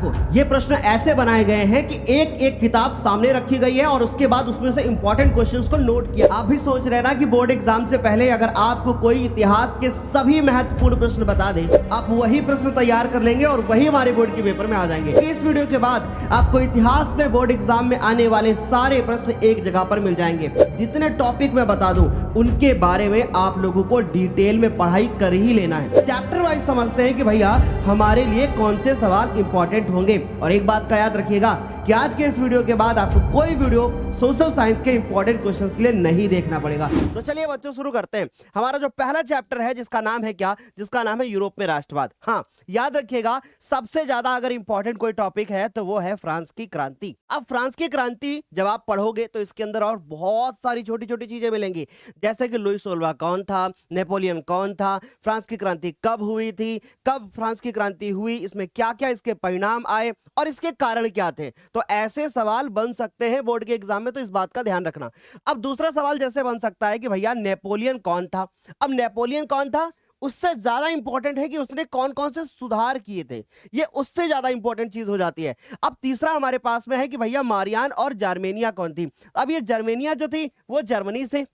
आपको ये प्रश्न ऐसे बनाए गए हैं कि एक एक किताब सामने रखी गई है और उसके बाद उसमें से इंपॉर्टेंट क्वेश्चंस को नोट किया। आप भी सोच रहे ना कि बोर्ड एग्जाम से पहले अगर आपको कोई इतिहास के सभी महत्वपूर्ण प्रश्न बता दे, आप वही प्रश्न तैयार कर लेंगे और वही हमारे बोर्ड के पेपर में आ जाएंगे। इस वीडियो के बाद आपको इतिहास में बोर्ड एग्जाम में आने वाले सारे प्रश्न एक जगह पर मिल जाएंगे। जितने टॉपिक मैं बता दूं उनके बारे में आप लोगों को डिटेल में पढ़ाई कर ही लेना है। चैप्टर वाइज समझते हैं कि भैया हमारे लिए कौन से सवाल इंपॉर्टेंट होंगे। और एक बात का याद रखिएगा कि आज के इस वीडियो के बाद आपको कोई वीडियो सोशल साइंस के इंपॉर्टेंट क्वेश्चंस के लिए नहीं देखना पड़ेगा। तो चलिए बच्चों शुरू करते हैं। हमारा जो पहला चैप्टर है जिसका नाम है क्या, जिसका नाम है यूरोप में राष्ट्रवाद। हाँ, याद रखिएगा सबसे ज्यादा अगर इंपॉर्टेंट कोई टॉपिक है तो वो है फ्रांस की क्रांति। अब फ्रांस की क्रांति जब आप पढ़ोगे तो इसके अंदर और बहुत सारी छोटी छोटी चीजें मिलेंगी, जैसे कि लुई 16वां कौन था, नेपोलियन कौन था, फ्रांस की क्रांति कब हुई थी, कब फ्रांस की क्रांति हुई, इसमें क्या क्या इसके परिणाम आए और इसके कारण क्या थे। तो ऐसे सवाल बन सकते हैं बोर्ड के एग्जाम में, तो इस बात का ध्यान रखना। अब दूसरा सवाल जैसे बन सकता है कि भैया नेपोलियन कौन था। अब नेपोलियन कौन था उससे ज्यादा इंपॉर्टेंट है कि उसने कौन कौन से सुधार किए थे, ये उससे ज्यादा इंपॉर्टेंट चीज हो जाती है। अब तीसरा हमारे पास में है कि भैया मारियान और जर्मेनिया कौन थी। अब ये जर्मेनिया जो थी वो जर्मनी से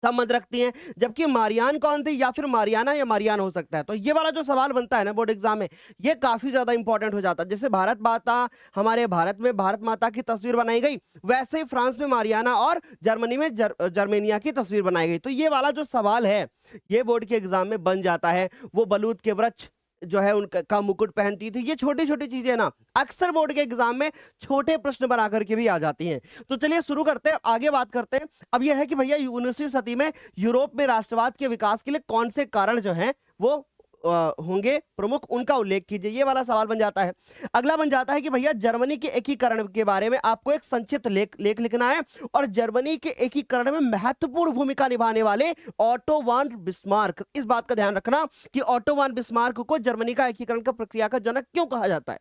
संबंध रखती हैं, जबकि मारियान कौन थी, या फिर मारियाना या मारियान हो सकता है। तो ये वाला जो सवाल बनता है ना बोर्ड एग्जाम में, ये काफी ज्यादा इंपॉर्टेंट हो जाता है। जैसे भारत माता, हमारे भारत में भारत माता की तस्वीर बनाई गई, वैसे ही फ्रांस में मारियाना और जर्मनी में जर्मेनिया की तस्वीर बनाई गई। तो ये वाला जो सवाल है ये बोर्ड के एग्जाम में बन जाता है। वो बलूत के वृक्ष जो है उनका मुकुट पहनती थी। ये छोटी छोटी चीजें ना अक्सर बोर्ड के एग्जाम में छोटे प्रश्न बना करके भी आ जाती हैं। तो चलिए शुरू करते हैं, आगे बात करते हैं। अब यह है कि भैया 19वीं सदी में यूरोप में राष्ट्रवाद के विकास के लिए कौन से कारण जो हैं वो होंगे प्रमुख, उनका उल्लेख कीजिए। ये वाला सवाल बन जाता है। अगला बन जाता है कि भैया जर्मनी के एकीकरण के बारे में आपको एक संक्षिप्त लेख लिखना है और जर्मनी के एकीकरण में महत्वपूर्ण भूमिका निभाने वाले ऑटो वान बिस्मार्क, इस बात का ध्यान रखना कि ऑटो वान बिस्मार्क को जर्मनी का एकीकरण का प्रक्रिया का जनक क्यों कहा जाता है।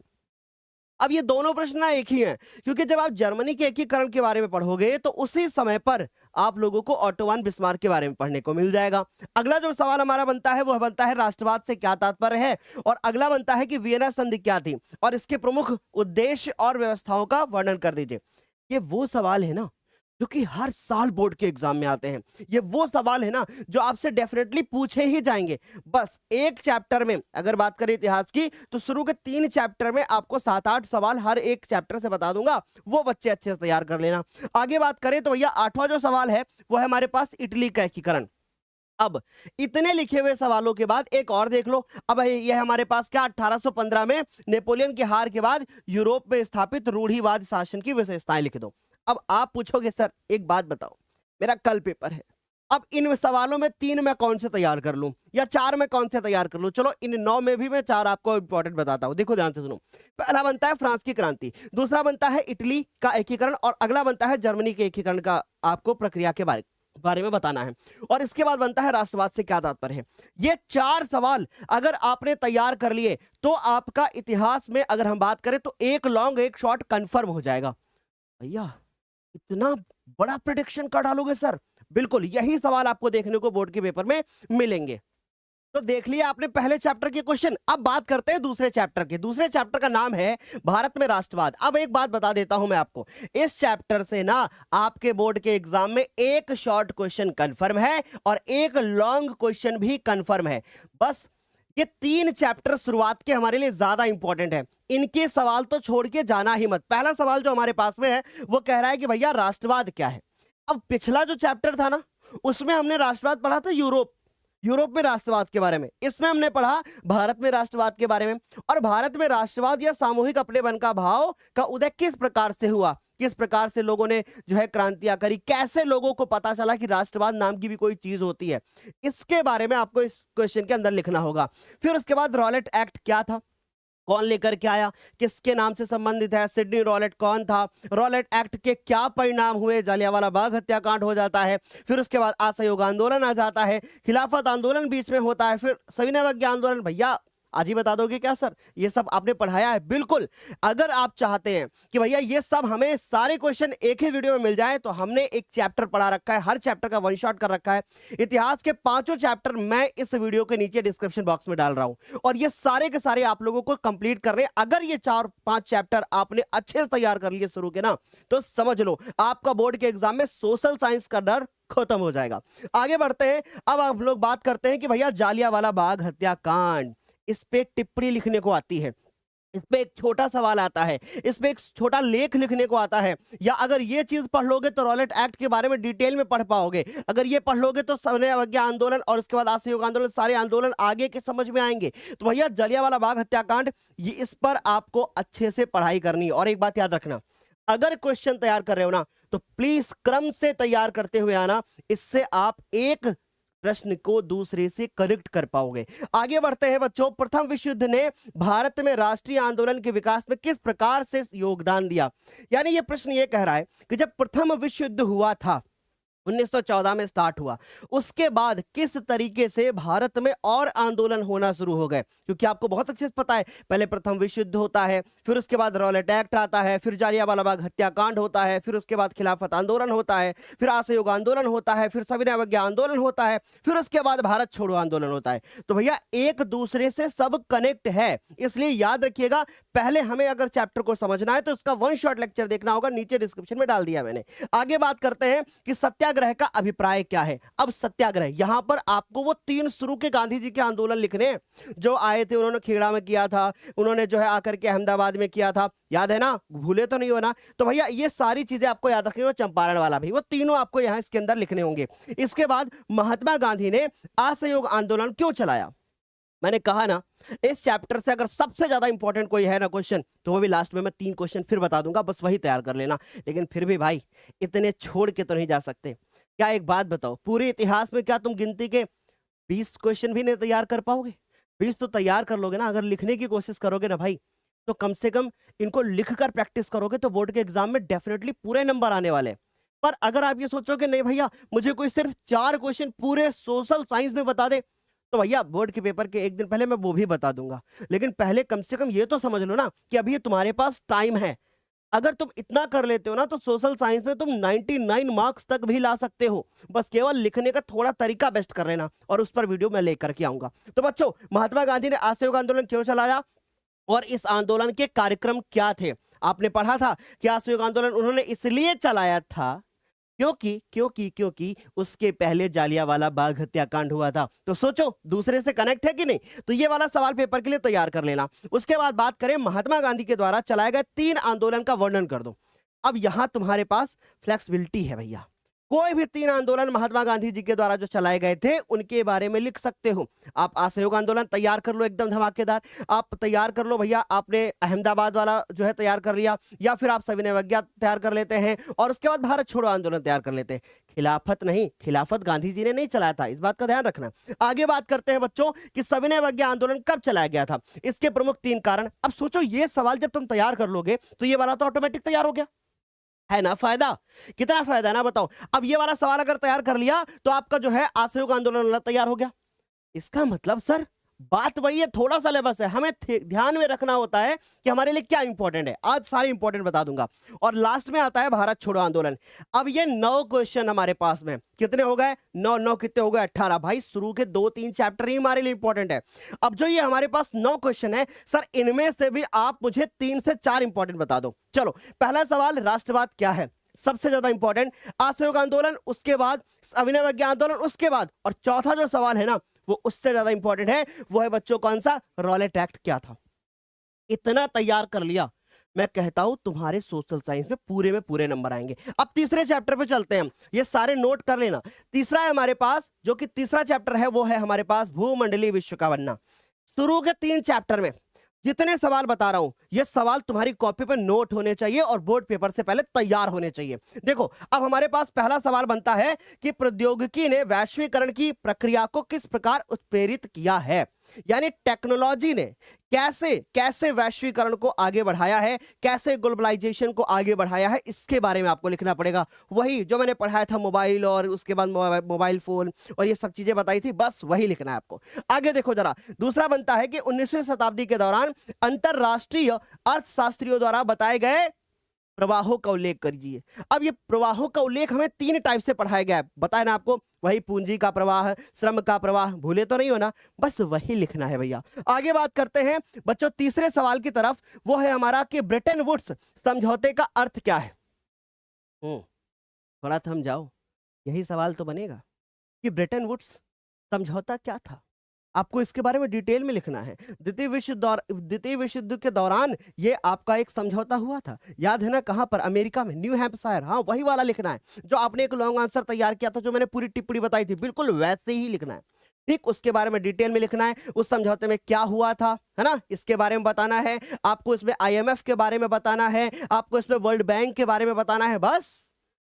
अब ये दोनों प्रश्न ना एक ही हैं, क्योंकि जब आप जर्मनी के एकीकरण के बारे में पढ़ोगे तो उसी समय पर आप लोगों को ऑटो वान बिस्मार्क के बारे में पढ़ने को मिल जाएगा। अगला जो सवाल हमारा बनता है वह बनता है राष्ट्रवाद से क्या तात्पर्य है, और अगला बनता है कि वियना संधि क्या थी और इसके प्रमुख उद्देश्य और व्यवस्थाओं का वर्णन कर दीजिए। ये वो सवाल है ना जो कि हर साल बोर्ड के एग्जाम में आते हैं। ये वो सवाल है ना जो आपसे डेफिनेटली पूछे ही जाएंगे। बस एक चैप्टर में अगर बात करें इतिहास की तो शुरू के 3 चैप्टर में आपको 7-8 सवाल हर एक चैप्टर से बता दूंगा, वो बच्चे अच्छे से तैयार कर लेना। आगे बात करें तो भैया 8वां जो सवाल है वो है हमारे पास इटली का एकीकरण। अब इतने लिखे हुए सवालों के बाद एक और देख लो। अब यह हमारे पास क्या 1815 में नेपोलियन की हार के बाद यूरोप में स्थापित रूढ़िवादी शासन की विशेषताएं लिख दो। अब आप पूछोगे सर एक बात बताओ, मेरा कल पेपर है, अब इन सवालों में 3 मैं कौन से तैयार कर लूं या 4 में कौन से तैयार कर लूं। चलो इन 9 में भी मैं 4 आपको इंपॉर्टेंट बताता हूं, देखो ध्यान से सुनो। पहला बनता है फ्रांस की क्रांति, दूसरा बनता है इटली का एकीकरण और अगला बनता है जर्मनी के एकीकरण का आपको प्रक्रिया के बारे में बताना है, और इसके बाद बनता है राष्ट्रवाद से क्या तात्पर्य है। ये 4 सवाल अगर आपने तैयार कर लिए तो आपका इतिहास में अगर हम बात करें तो एक लॉन्ग एक शॉर्ट कंफर्म हो जाएगा। भैया इतना बड़ा प्रेडिक्शन कर डालोगे सर, बिल्कुल यही सवाल आपको देखने को बोर्ड के पेपर में मिलेंगे। तो देख लिया आपने पहले चैप्टर के क्वेश्चन। अब बात करते हैं दूसरे चैप्टर के। दूसरे चैप्टर का नाम है भारत में राष्ट्रवाद। अब एक बात बता देता हूं मैं आपको, इस चैप्टर से ना आपके बोर्ड के एग्जाम में एक शॉर्ट क्वेश्चन कंफर्म है और एक लॉन्ग क्वेश्चन भी कंफर्म है। बस ये 3 चैप्टर शुरुआत के हमारे लिए ज्यादा इंपॉर्टेंट है, इनके सवाल तो छोड़ के जाना ही मत। पहला सवाल जो हमारे पास में है वो कह रहा है कि भैया राष्ट्रवाद क्या है। अब पिछला जो चैप्टर था ना उसमें हमने राष्ट्रवाद पढ़ा था यूरोप में राष्ट्रवाद के बारे में, इसमें हमने पढ़ा भारत में राष्ट्रवाद के बारे में। और भारत में राष्ट्रवाद या सामूहिक अपनेपन का भाव का उदय किस प्रकार से हुआ, किस प्रकार से लोगों ने जो है क्रांतियां करी, कैसे लोगों को पता चला कि राष्ट्रवाद नाम की भी कोई चीज होती है, इसके बारे में आपको इस क्वेश्चन के अंदर लिखना होगा। फिर उसके बाद रॉलेट एक्ट क्या था, कौन लेकर के आया, किसके नाम से संबंधित है, सिडनी रॉलेट कौन था, रॉलेट एक्ट के क्या परिणाम हुए, जलियांवाला बाग हत्याकांड हो जाता है, फिर उसके बाद असहयोग आंदोलन आ जाता है, खिलाफत आंदोलन बीच में होता है, फिर सविनय अवज्ञा आंदोलन। भैया आज ही बता दोगे क्या सर ये सब आपने पढ़ाया है? बिल्कुल। अगर आप चाहते हैं कि भैया ये सब हमें सारे क्वेश्चन एक ही वीडियो में मिल जाए तो हमने एक चैप्टर पढ़ा रखा है, हर चैप्टर का वन शॉट कर रखा है। इतिहास के 5 चैप्टर मैं इस वीडियो के नीचे डिस्क्रिप्शन बॉक्स में डाल रहा हूं और ये सारे के सारे आप लोगों को कंप्लीट कर रहे हैं। अगर ये 4-5 चैप्टर आपने अच्छे से तैयार कर लिए शुरू के ना, तो समझ लो आपका बोर्ड के एग्जाम में सोशल साइंस का डर खत्म हो जाएगा। आगे बढ़ते हैं। अब आप लोग बात करते हैं कि भैया जालियांवाला बाग हत्याकांड, इस पे टिप्पणी लिखने को आती है, इस पे एक छोटा सवाल आता है, इस पे एक छोटा लेख लिखने को आता है, या अगर ये चीज पढ़ लोगे तो रॉलेट एक्ट के बारे में डिटेल में पढ़ पाओगे। अगर ये पढ़ लोगे तो सविनय अवज्ञा आंदोलन और उसके बाद असहयोग आंदोलन, सारे आंदोलन आगे के समझ में आएंगे। तो भैया जालियांवाला बाग हत्याकांड, ये इस पर आपको अच्छे से पढ़ाई करनी है। और एक बात याद रखना, अगर क्वेश्चन तैयार कर रहे हो ना तो प्लीज क्रम से तैयार करते हुए आना, इससे आप एक प्रश्न को दूसरे से कनेक्ट कर पाओगे। आगे बढ़ते हैं बच्चों। प्रथम विश्व युद्ध ने भारत में राष्ट्रीय आंदोलन के विकास में किस प्रकार से योगदान दिया? यानी ये प्रश्न ये कह रहा है कि जब प्रथम विश्व युद्ध हुआ था 1914 में स्टार्ट हुआ, उसके बाद किस तरीके से भारत में और आंदोलन होना शुरू हो गए? क्योंकि आपको बहुत अच्छे से पता है, पहले प्रथम विश्व युद्ध होता है, फिर उसके बाद रॉलेट एक्ट आता है, फिर जालियांवाला बाग हत्याकांड होता है, फिर उसके बाद खिलाफत आंदोलन होता है, फिर असहयोग आंदोलन होता है, फिर सविनय अवज्ञा आंदोलन होता है, फिर उसके बाद भारत छोड़ो आंदोलन होता है। तो भैया एक दूसरे से सब कनेक्ट है, इसलिए याद रखिएगा। पहले हमें अगर चैप्टर को समझना है तो इसका वन शॉट लेक्चर देखना होगा, नीचे डिस्क्रिप्शन में डाल दिया मैंने। आगे बात करते हैं कि सत्याग्रह का अभिप्राय क्या है। अब सत्याग्रह, यहां पर आपको वो 3 शुरू के गांधी जी के आंदोलन लिखने हैं जो आए थे। उन्होंने खेड़ा में किया था, उन्होंने जो है आकर के अहमदाबाद में किया था, याद है ना? भूले तो नहीं हो ना? तो भैया ये सारी चीजें आपको याद रखनी हो, चंपारण वाला भी, वो तीनों आपको यहां इसके अंदर लिखने होंगे। इसके बाद महात्मा गांधी ने असहयोग आंदोलन क्यों चलाया? मैंने कहा ना, इस चैप्टर से अगर सबसे ज्यादा इंपॉर्टेंट कोई है ना क्वेश्चन, तो वो भी लास्ट में मैं 3 क्वेश्चन फिर बता दूंगा, बस वही तैयार कर लेना। लेकिन फिर भी भाई इतने छोड़ के तो नहीं जा सकते। क्या एक बात बताओ, पूरे इतिहास में क्या तुम गिनती के 20 क्वेश्चन भी नहीं तैयार कर पाओगे? 20 तो तैयार कर लोगे ना। अगर लिखने की कोशिश करोगे ना भाई, तो कम से कम इनको लिखकर प्रैक्टिस करोगे तो बोर्ड के एग्जाम में डेफिनेटली पूरे नंबर आने वाले। पर अगर आप ये सोचोगे नहीं भैया मुझे कोई सिर्फ 4 क्वेश्चन पूरे सोशल साइंस में बता दे, तो भैया बोर्ड के पेपर के एक दिन पहले मैं वो भी बता दूंगा। लेकिन पहले कम से कम ये तो समझ लो ना कि अभी तुम्हारे पास टाइम है। अगर तुम इतना कर लेते हो ना तो सोशल साइंस में तुम 99 मार्क्स तक भी ला सकते हो। बस केवल लिखने का थोड़ा तरीका बेस्ट कर लेना, और उस पर वीडियो मैं लेकर के आऊंगा। तो बच्चों, महात्मा गांधी ने असहयोग आंदोलन क्यों चलाया और इस आंदोलन के कार्यक्रम क्या थे? आपने पढ़ा था कि असहयोग आंदोलन उन्होंने इसलिए चलाया था क्योंकि उसके पहले जालियांवाला बाग हत्याकांड हुआ था। तो सोचो दूसरे से कनेक्ट है कि नहीं? तो ये वाला सवाल पेपर के लिए तैयार कर लेना। उसके बाद बात करें महात्मा गांधी के द्वारा चलाए गए 3 आंदोलन का वर्णन कर दो। अब यहां तुम्हारे पास फ्लेक्सिबिलिटी है भैया, कोई भी 3 आंदोलन महात्मा गांधी जी के द्वारा जो चलाए गए थे उनके बारे में लिख सकते हो। आप असहयोग आंदोलन तैयार कर लो एकदम धमाकेदार, आप तैयार कर लो भैया, आपने अहमदाबाद वाला जो है तैयार कर लिया, या फिर आप सविनय अवज्ञा तैयार कर लेते हैं, और उसके बाद भारत छोड़ो आंदोलन तैयार कर लेते हैं। खिलाफत नहीं, खिलाफत गांधी जी ने नहीं चलाया था, इस बात का ध्यान रखना। आगे बात करते हैं बच्चों कि सविनय अवज्ञा आंदोलन कब चलाया गया था, इसके प्रमुख 3 कारण। अब सोचो ये सवाल जब तुम तैयार कर लोगे तो ये वाला तो ऑटोमेटिक तैयार हो गया, है ना? फायदा कितना फायदा है ना, बताओ। अब ये वाला सवाल अगर तैयार कर लिया तो आपका जो है असहयोग आंदोलन वाला तैयार हो गया। इसका मतलब सर बात वही है, थोड़ा सा सिलेबस है, हमें ध्यान में रखना होता है कि हमारे लिए क्या इंपॉर्टेंट है। आज सारे इंपॉर्टेंट बता दूंगा। और लास्ट में आता है भारत छोड़ो आंदोलन। अब ये 9 क्वेश्चन हमारे पास में कितने हो गए? 9 कितने हो गए? 18। भाई शुरू के 2-3 चैप्टर ही हमारे लिए इंपॉर्टेंट है। अब जो ये हमारे पास 9 क्वेश्चन है सर, इनमें से भी आप मुझे 3 से 4 इंपॉर्टेंट बता दो। चलो, पहला सवाल राष्ट्रवाद क्या है, सबसे ज्यादा इंपॉर्टेंट। असहयोग आंदोलन, उसके बाद सविनय अवज्ञा आंदोलन, उसके बाद, और चौथा जो सवाल है ना वो उससे ज्यादा इंपॉर्टेंट है, वो है बच्चों कौन सा? रॉलेट एक्ट क्या था। इतना तैयार कर लिया, मैं कहता हूं तुम्हारे सोशल साइंस में पूरे नंबर आएंगे। अब तीसरे चैप्टर पे चलते हैं, ये सारे नोट कर लेना। तीसरा है हमारे पास, जो कि तीसरा चैप्टर है वो है हमारे पास भूमंडलीय विश्व का बनना। शुरू के 3 चैप्टर में जितने सवाल बता रहा हूं ये सवाल तुम्हारी कॉपी पर नोट होने चाहिए और बोर्ड पेपर से पहले तैयार होने चाहिए। देखो, अब हमारे पास पहला सवाल बनता है कि प्रौद्योगिकी ने वैश्वीकरण की प्रक्रिया को किस प्रकार उत्प्रेरित किया है। यानी टेक्नोलॉजी ने कैसे कैसे वैश्वीकरण को आगे बढ़ाया है, कैसे ग्लोबलाइजेशन को आगे बढ़ाया है, इसके बारे में आपको लिखना पड़ेगा। वही जो मैंने पढ़ाया था मोबाइल और उसके बाद मोबाइल फोन और ये सब चीजें बताई थी, बस वही लिखना है आपको। आगे देखो जरा, दूसरा बनता है कि 19वीं शताब्दी के दौरान अंतरराष्ट्रीय अर्थशास्त्रियों द्वारा बताए गए प्रवाहों का उल्लेख करिए। अब ये प्रवाहों का उल्लेख हमें 3 टाइप से पढ़ाया गया है, बताया ना आपको, वही पूंजी का प्रवाह, श्रम का प्रवाह, भूले तो नहीं हो ना, बस वही लिखना है भैया। आगे बात करते हैं बच्चों तीसरे सवाल की तरफ, वो है हमारा कि ब्रेटन वुड्स समझौते का अर्थ क्या है। थोड़ा थम जाओ, यही सवाल तो बनेगा कि ब्रेटन वुड्स समझौता क्या था, आपको इसके बारे में डिटेल में लिखना है। द्वितीय विश्व युद्ध के दौरान ये आपका एक समझौता हुआ था, याद है ना, कहां पर, अमेरिका में, न्यू हैम्पशायर, हाँ वही वाला लिखना है जो आपने एक लॉन्ग आंसर तैयार किया था, जो मैंने पूरी टिप्पणी बताई थी, बिल्कुल वैसे ही लिखना है। ठीक, उसके बारे में डिटेल में लिखना है, उस समझौते में क्या हुआ था, है ना, इसके बारे में बताना है आपको, इसमें IMF के बारे में बताना है आपको, इसमें वर्ल्ड बैंक के बारे में बताना है, बस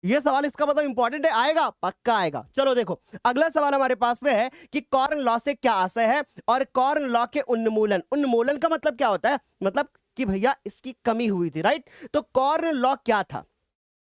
ये सवाल इसका मतलब इंपॉर्टेंट है, आएगा, पक्का आएगा। चलो देखो, अगला सवाल हमारे पास में है कि कॉर्न लॉ से क्या आशय है, और कॉर्न लॉ के उन्मूलन, उन्मूलन का मतलब क्या होता है, मतलब कि भैया इसकी कमी हुई थी, राइट। तो कॉर्न लॉ क्या था,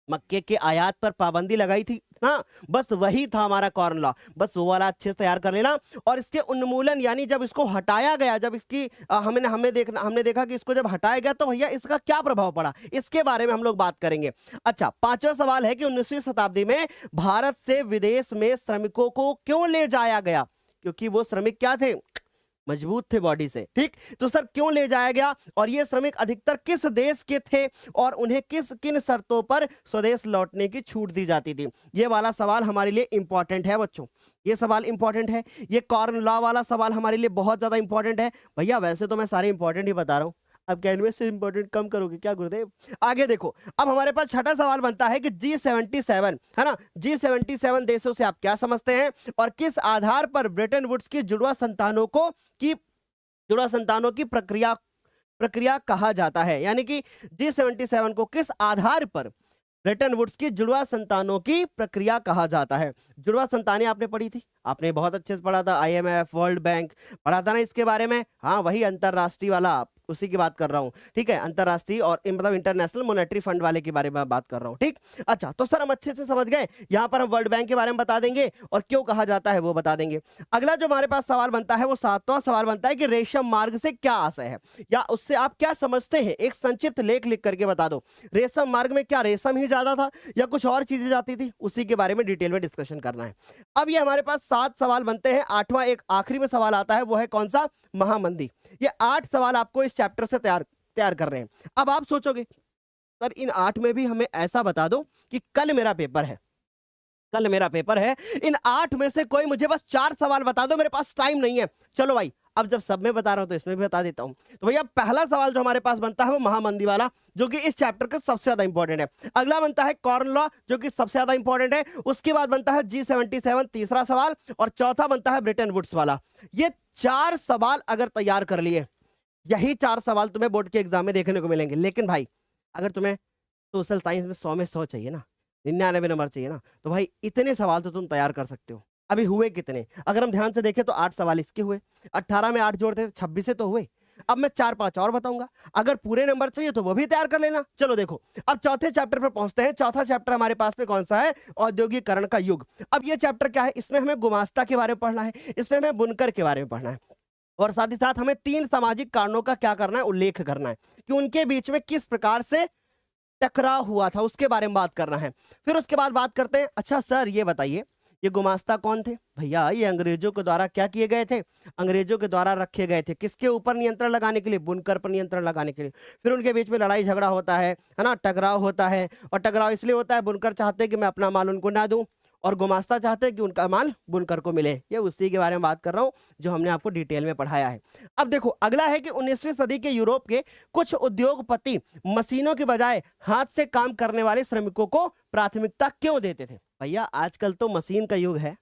मक्के के आयात पर पाबंदी लगाई थी ना, बस वही था हमारा कॉर्न लॉ, बस वो वाला अच्छे से तैयार कर लेना। और इसके उन्मूलन यानी जब इसको हटाया गया, जब इसकी हमने देखा कि इसको जब हटाया गया तो भैया इसका क्या प्रभाव पड़ा, इसके बारे में हम लोग बात करेंगे। अच्छा, पांचवा सवाल है कि 19वीं शताब्दी में भारत से विदेश में श्रमिकों को क्यों ले जाया गया, क्योंकि वो श्रमिक क्या थे, मजबूत थे बॉडी से। ठीक, तो सर क्यों ले जाया गया, और ये श्रमिक अधिकतर किस देश के थे, और उन्हें किन शर्तों पर स्वदेश लौटने की छूट दी जाती थी। ये वाला सवाल हमारे लिए इंपॉर्टेंट है बच्चों, ये सवाल इंपॉर्टेंट है, ये कॉर्न लॉ वाला सवाल हमारे लिए बहुत ज्यादा इंपॉर्टेंट है भैया। वैसे तो मैं सारे इंपॉर्टेंट ही बता रहा हूं, अब क्या इनमें से इंपॉर्टेंट कम करोगे क्या गुरुदेव। आगे देखो, अब हमारे पास छठा सवाल बनता है कि G77 है ना, G77 देशों से आप क्या समझते हैं, और किस आधार पर ब्रेटन वुड्स की जुड़वा संतानों की प्रक्रिया कहा जाता है, यानी कि G77 को किस आधार पर ब्रेटन वुड्स की जुड़वा संतानों की प्रक्रिया कहा जाता है। जुड़वा संतानें आपने पढ़ी थी, आपने बहुत अच्छे से पढ़ा था, IMF, वर्ल्ड बैंक पढ़ा था ना इसके बारे में, हाँ वही अंतरराष्ट्रीय वाला, उसी की बात कर रहा हूं। ठीक है, अंतरराष्ट्रीय और मतलब इंटरनेशनल मॉनेटरी फंड वाले के बारे में बात कर रहा हूं। ठीक, अच्छा, तो सर हम अच्छे से समझ गए, यहां पर हम वर्ल्ड बैंक के बारे में बता देंगे और क्यों कहा जाता है वो बता देंगे। अगला जो हमारे पास सवाल बनता है वो 7वां सवाल बनता है कि रेशम मार्ग से क्या आशय है, या उससे आप क्या समझते हैं, एक संक्षिप्त लेख लिख करके बता दो। रेशम मार्ग में क्या रेशम ही ज्यादा था या कुछ और चीजें जाती थी, उसी के बारे में डिटेल में डिस्कशन करना है। अब ये हमारे पास 7 सवाल बनते हैं, 8वां एक आखिरी में सवाल आता है, वो है कौन सा, महामंदी। ये 8 सवाल आपको इस चैप्टर से तैयार कर रहे हैं। अब आप सोचोगे सर इन 8 में भी हमें ऐसा बता दो कि कल मेरा पेपर है, इन 8 में से कोई मुझे बस 4 सवाल बता दो, मेरे पास टाइम नहीं है। चलो भाई, अब जब सब में बता रहा हूं तो इसमें भी बता देता हूं। तो भैया पहला सवाल जो हमारे पास बनता है वो महामंदी वाला, जो कि इस चैप्टर का सबसे ज्यादा इंपॉर्टेंट है। अगला बनता है कॉर्न लॉ, जो कि सबसे ज्यादा इंपॉर्टेंट है। उसके बाद बनता है G77 तीसरा सवाल, और चौथा बनता है ब्रेटन वुड्स वाला। ये 4 सवाल अगर तैयार कर लिए, यही 4 सवाल तुम्हें बोर्ड के एग्जाम में देखने को मिलेंगे। लेकिन भाई अगर तुम्हें सोशल साइंस में 100 में 100 चाहिए ना, 99 नंबर चाहिए ना, तो भाई इतने सवाल तो तुम तैयार कर सकते हो। अभी हुए कितने, अगर हम ध्यान से देखें तो 8 सवाल इसके हुए, 18 में 8 जोड़ते 26 से तो हुए। अब मैं 4-5 और बताऊंगा, अगर पूरे नंबर चाहिए तो वो भी तैयार कर लेना। चलो देखो, अब चौथे चैप्टर पर पहुंचते हैं। चौथा चैप्टर हमारे पास में कौन सा है, औद्योगिकरण का युग। अब ये चैप्टर क्या है, इसमें हमें गुमास्ता के बारे में पढ़ना है, इसमें हमें बुनकर के बारे में पढ़ना है, और साथ ही साथ हमें 3 सामाजिक कारणों का क्या करना है, उल्लेख करना है कि उनके बीच में किस प्रकार से टकराव हुआ था, उसके बारे में बात करना है। फिर उसके बाद बात करते हैं, अच्छा सर ये बताइए ये गुमास्ता कौन थे। भैया ये अंग्रेजों के द्वारा क्या किए गए थे, अंग्रेजों के द्वारा रखे गए थे, किसके ऊपर नियंत्रण लगाने के लिए, बुनकर पर नियंत्रण लगाने के लिए। फिर उनके बीच में लड़ाई झगड़ा होता है ना, टकराव होता है, और टकराव इसलिए होता है, बुनकर चाहते हैं कि मैं अपना माल उनको ना दूं, और गुमास्ता चाहते हैं कि उनका माल बुनकर को मिले। ये उसी के बारे में बात कर रहा हूं जो हमने आपको डिटेल में पढ़ाया है। अब देखो अगला है कि 19वीं सदी के यूरोप के कुछ उद्योगपति मशीनों के बजाय हाथ से काम करने वाले श्रमिकों को प्राथमिकता क्यों देते थे। भैया आजकल तो मशीन का युग है,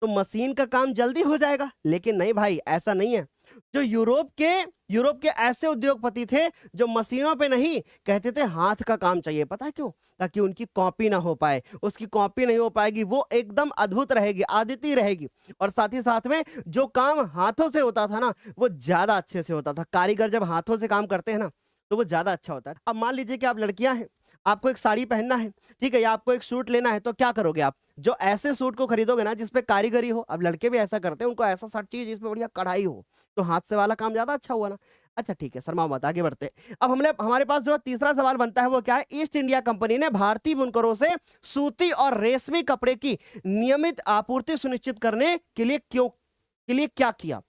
तो मशीन का काम जल्दी हो जाएगा, लेकिन नहीं भाई ऐसा नहीं है। जो यूरोप के ऐसे उद्योगपति थे जो मशीनों पे नहीं, कहते थे हाथ का काम चाहिए। पता है क्यों? ताकि उनकी कॉपी ना हो पाए, उसकी कॉपी नहीं हो पाएगी, वो एकदम अद्भुत रहेगी, अद्वितीय रहेगी। और साथ ही साथ में जो काम हाथों से होता था ना, वो ज्यादा अच्छे से होता था। कारीगर जब हाथों से काम करते हैं ना, तो वो ज्यादा अच्छा होता है। अब मान लीजिए कि आप लड़कियां हैं, आपको एक साड़ी पहनना है, ठीक है, या आपको एक सूट लेना है, तो क्या करोगे आप? जो ऐसे सूट को खरीदोगे ना जिसपे कारीगरी हो, अब लड़के भी ऐसा करते हैं, उनको ऐसा शर्ट चाहिए जिसपे बढ़िया कढ़ाई हो, तो हाथ से वाला काम ज्यादा अच्छा हुआ ना। अच्छा ठीक है, शर्माओ मत, आगे बढ़ते हैं। अब हमारे पास जो तीसरा सवाल बनता है वो क्या है? ईस्ट इंडिया कंपनी ने भारतीय बुनकरों से सूती और रेशमी कपड़े की नियमित आपूर्ति सुनिश्चित करने के लिए क्या किया?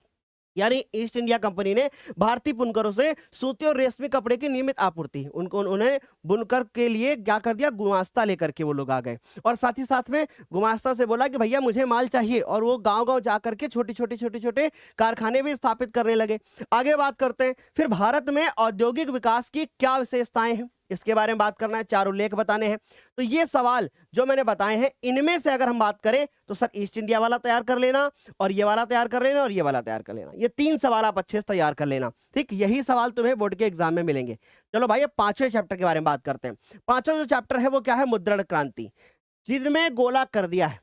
यानी ईस्ट इंडिया कंपनी ने भारतीय बुनकरों से सूती और रेशमी कपड़े की नियमित आपूर्ति, उन्हें बुनकर के लिए क्या कर दिया? गुमास्ता लेकर के वो लोग आ गए, और साथ ही साथ में गुमास्ता से बोला कि भैया मुझे माल चाहिए, और वो गांव-गांव जा करके छोटे-छोटे कारखाने भी स्थापित करने लगे। आगे बात करते हैं, फिर भारत में औद्योगिक विकास की क्या विशेषताएं हैं, इसके बारे में बात करना है, 4 उल्लेख बताने हैं। तो ये सवाल जो मैंने बताए हैं, इनमें से अगर हम बात करें तो सर ईस्ट इंडिया वाला तैयार कर लेना, और ये वाला तैयार कर लेना, और ये वाला तैयार कर लेना। ये 3 सवाल आप अच्छे से तैयार कर लेना, ठीक? यही सवाल तुम्हें बोर्ड के एग्जाम में मिलेंगे। चलो भाई, अब 5वें चैप्टर के बारे में बात करते हैं। 5वां जो चैप्टर है वो क्या है? मुद्रण क्रांति। जिनमें गोला कर दिया है,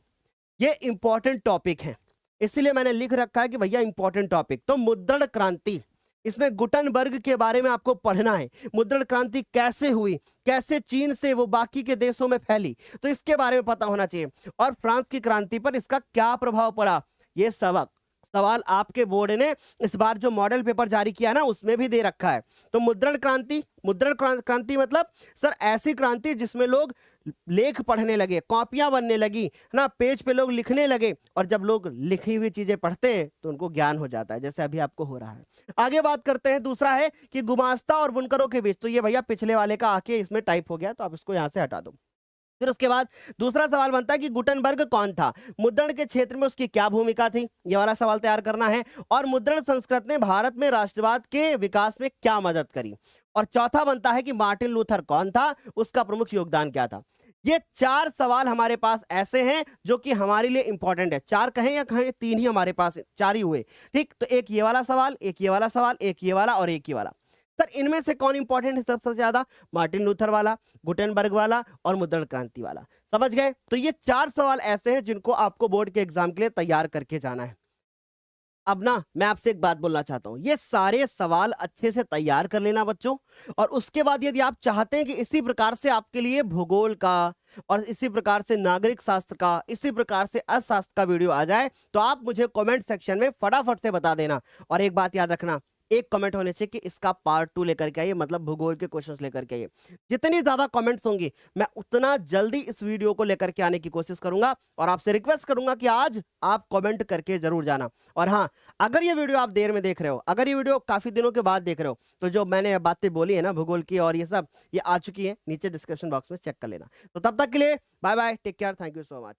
ये इंपॉर्टेंट टॉपिक है, इसीलिए मैंने लिख रखा है कि भैया इंपॉर्टेंट टॉपिक। तो मुद्रण क्रांति, इसमें गुटनबर्ग के बारे में आपको पढ़ना है। मुद्रण क्रांति कैसे हुई, कैसे चीन से वो बाकी के देशों में फैली, तो इसके बारे में पता होना चाहिए। और फ्रांस की क्रांति पर इसका क्या प्रभाव पड़ा, ये सवाल आपके बोर्ड ने इस बार जो मॉडल पेपर जारी किया ना, उसमें भी दे रखा है। तो मुद्रण क्रांति मतलब सर ऐसी क्रांति जिसमें लोग लेख पढ़ने लगे, कॉपियां बनने लगी, है ना, पेज पे लोग लिखने लगे, और जब लोग लिखी हुई चीजें पढ़ते हैं तो उनको ज्ञान हो जाता है, जैसे अभी आपको हो रहा है। आगे बात करते हैं, दूसरा है कि गुमास्ता और बुनकरों के बीच, तो ये भैया पिछले वाले का आके इसमें टाइप हो गया, तो आप इसको यहां से हटा दो। फिर उसके बाद दूसरा सवाल बनता है कि गुटनबर्ग कौन था, मुद्रण के क्षेत्र में उसकी क्या भूमिका थी, ये वाला सवाल तैयार करना है। और मुद्रण संस्कृत ने भारत में राष्ट्रवाद के विकास में क्या मदद करी। और चौथा बनता है कि मार्टिन लूथर कौन था, उसका प्रमुख योगदान क्या था। ये 4 सवाल हमारे पास ऐसे हैं जो कि हमारे लिए इंपॉर्टेंट है। 4 कहें या कहें, 3 ही हमारे पास, 4 ही हुए, ठीक? तो एक ये वाला सवाल, एक ये वाला सवाल, एक ये वाला और एक ये वाला। सर इनमें से कौन इंपॉर्टेंट है सबसे ज्यादा? मार्टिन लूथर वाला, गुटेनबर्ग वाला और मुद्रण क्रांति वाला। समझ गए? तो ये 4 सवाल ऐसे हैं जिनको आपको बोर्ड के एग्जाम के लिए तैयार करके जाना है। अब ना मैं आपसे एक बात बोलना चाहता हूं, ये सारे सवाल अच्छे से तैयार कर लेना बच्चों, और उसके बाद यदि आप चाहते हैं कि इसी प्रकार से आपके लिए भूगोल का, और इसी प्रकार से नागरिक शास्त्र का, इसी प्रकार से अर्थशास्त्र का वीडियो आ जाए, तो आप मुझे कमेंट सेक्शन में फटाफट से बता देना। और एक बात याद रखना, एक कमेंट होने चाहिए कि इसका पार्ट 2 लेकर के आइए, मतलब भूगोल के क्वेश्चंस लेकर के आइए। जितनी ज्यादा कमेंट्स होंगी, मैं उतना जल्दी इस वीडियो को लेकर के आने की कोशिश करूंगा, और आपसे रिक्वेस्ट करूंगा कि आज आप कमेंट करके जरूर जाना। और हाँ, अगर ये वीडियो आप देर में देख रहे हो, अगर ये वीडियो काफी दिनों के बाद देख रहे हो, तो जो मैंने बातें बोली है ना भूगोल की और ये सब, ये आ चुकी है नीचे डिस्क्रिप्शन बॉक्स में, चेक कर लेना। तो तब तक के लिए bye bye, take care, thank you so much.